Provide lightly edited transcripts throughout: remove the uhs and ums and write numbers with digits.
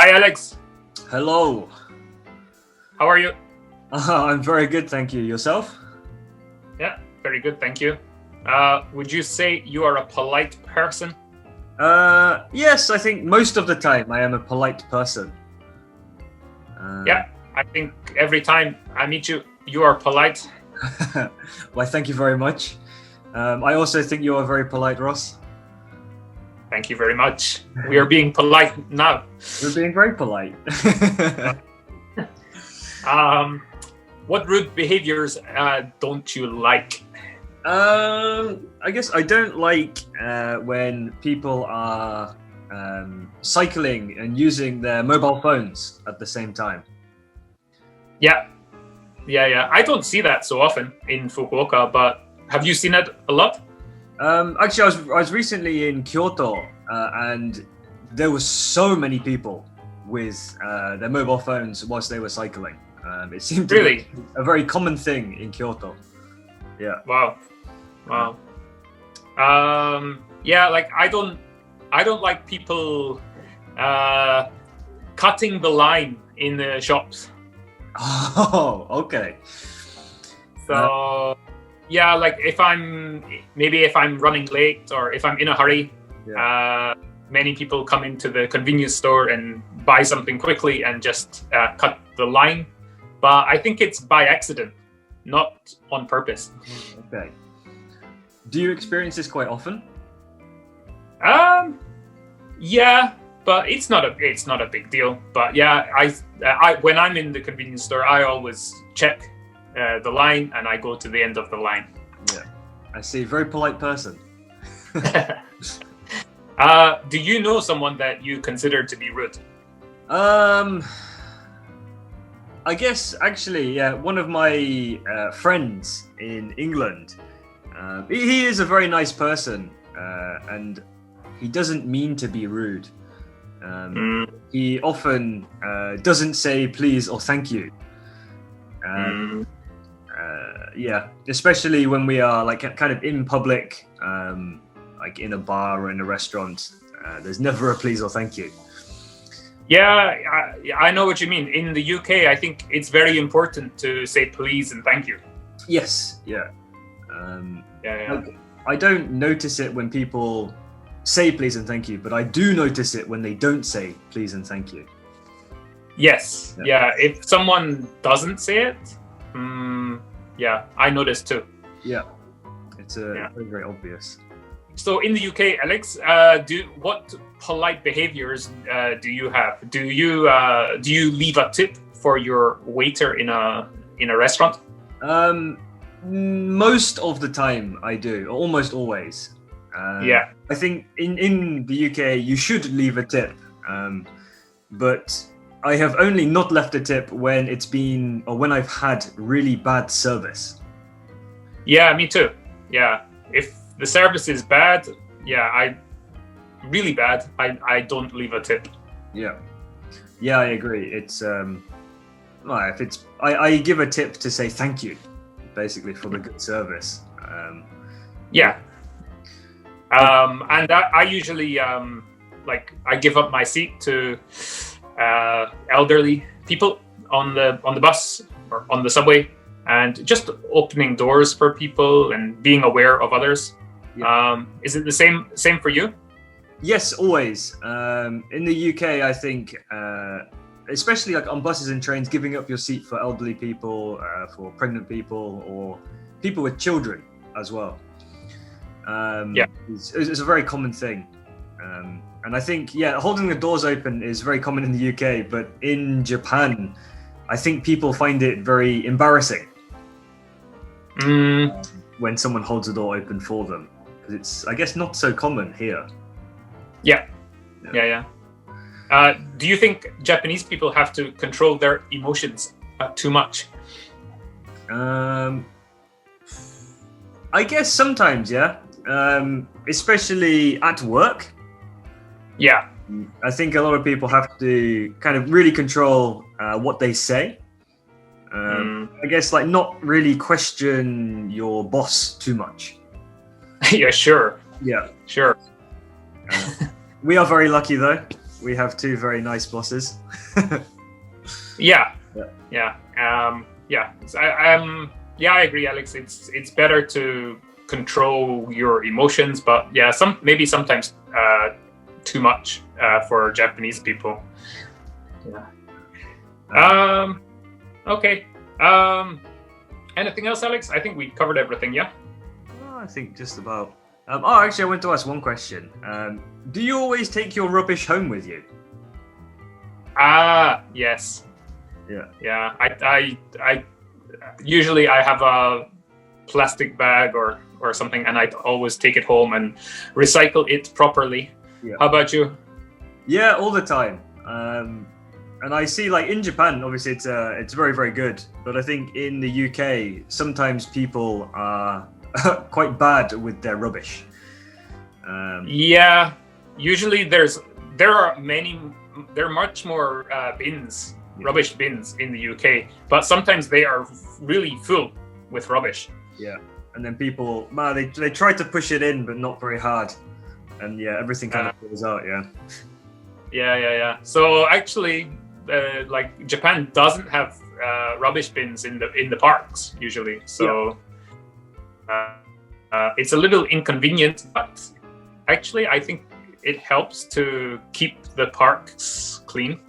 Hi, Alex. Hello. How are you? I'm very good, thank you. Yourself? Yeah, very good, thank you. Would you say you are a polite person? Yes, I think most of the time I am a polite person. Yeah, I think every time I meet you, you are polite. Why, thank you very much. I also think you are very polite, Ross. Thank you very much. We are being polite now. You're being very polite. What rude behaviors don't you like? I guess I don't like when people are cycling and using their mobile phones at the same time. Yeah. I don't see that so often in Fukuoka, but have you seen it a lot? Actually, I was recently in Kyoto, and there were so many people with their mobile phones whilst they were cycling. It seemed to Really? be a very common thing in Kyoto. Yeah. Wow. Yeah, like I don't like people cutting the line in the shops. Oh, okay. So yeah, like if I'm running late or if I'm in a hurry, many people come into the convenience store and buy something quickly and just cut the line. But I think it's by accident, not on purpose. Okay. Do you experience this quite often? Yeah, but it's not a big deal. But yeah, I when I'm in the convenience store, I always check the line and I go to the end of the line. Yeah, I see. Very polite person. Do you know someone that you consider to be rude? I guess actually, yeah, one of my friends in England. He is a very nice person, and he doesn't mean to be rude. He often doesn't say please or thank you. Yeah, especially when we are like kind of in public, like in a bar or in a restaurant. There's never a please or thank you. Yeah, I know what you mean. In the UK, I think it's very important to say please and thank you. Yes, yeah. Like, I don't notice it when people say please and thank you, but I do notice it when they don't say please and thank you. Yes, yeah. If someone doesn't say it, yeah, I notice too. Yeah, it's very, very obvious. So in the UK, Alex, what polite behaviors do you have? Do you leave a tip for your waiter in a restaurant? Most of the time I do, almost always. Yeah. I think in the UK you should leave a tip, but I have only not left a tip when when I've had really bad service. Yeah, me too. Yeah, if the service is bad, really bad, I don't leave a tip. Yeah, I agree. It's if it's I give a tip to say thank you, basically, for the good service. And I usually I give up my seat to elderly people on the bus or on the subway, and just opening doors for people and being aware of others. Yeah. Is it the same for you? Yes, always. In the UK, I think, especially like on buses and trains, giving up your seat for elderly people, for pregnant people, or people with children as well. It's a very common thing. And I think, holding the doors open is very common in the UK, but in Japan, I think people find it very embarrassing when someone holds the door open for them. Because it's, I guess, not so common here. Yeah. Do you think Japanese people have to control their emotions too much? I guess sometimes, yeah. Especially at work. Yeah. I think a lot of people have to kind of really control what they say. I guess like not really question your boss too much. Yeah, sure. Yeah. Sure. We are very lucky though. we have two very nice bosses. Yeah. Yeah. I agree, Alex. It's better to control your emotions, but yeah, sometimes too much for Japanese people. Yeah. Okay. Anything else, Alex? I think we covered everything. Yeah. I think just about. Actually, I want to ask one question. Do you always take your rubbish home with you? Yes. Yeah. I usually I have a plastic bag or something, and I always take it home and recycle it properly. Yeah. How about you? Yeah, all the time. And I see, like, in Japan, obviously it's very, very good. But I think in the UK, sometimes people are quite bad with their rubbish. Yeah, usually there are much more bins, rubbish bins in the UK, but sometimes they are really full with rubbish. Yeah, and then people, they try to push it in, but not very hard, and yeah, everything kind of falls out. Yeah. So actually, like Japan doesn't have rubbish bins in the parks usually. So it's a little inconvenient, but actually, I think it helps to keep the parks clean.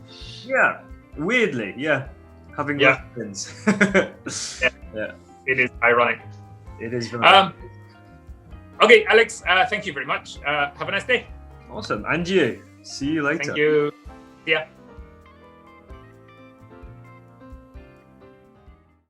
Yeah, weirdly, having rubbish bins. Yeah, it is ironic. It is very okay, Alex, thank you very much. Have a nice day. Awesome. And you. See you later. Thank you. Yeah.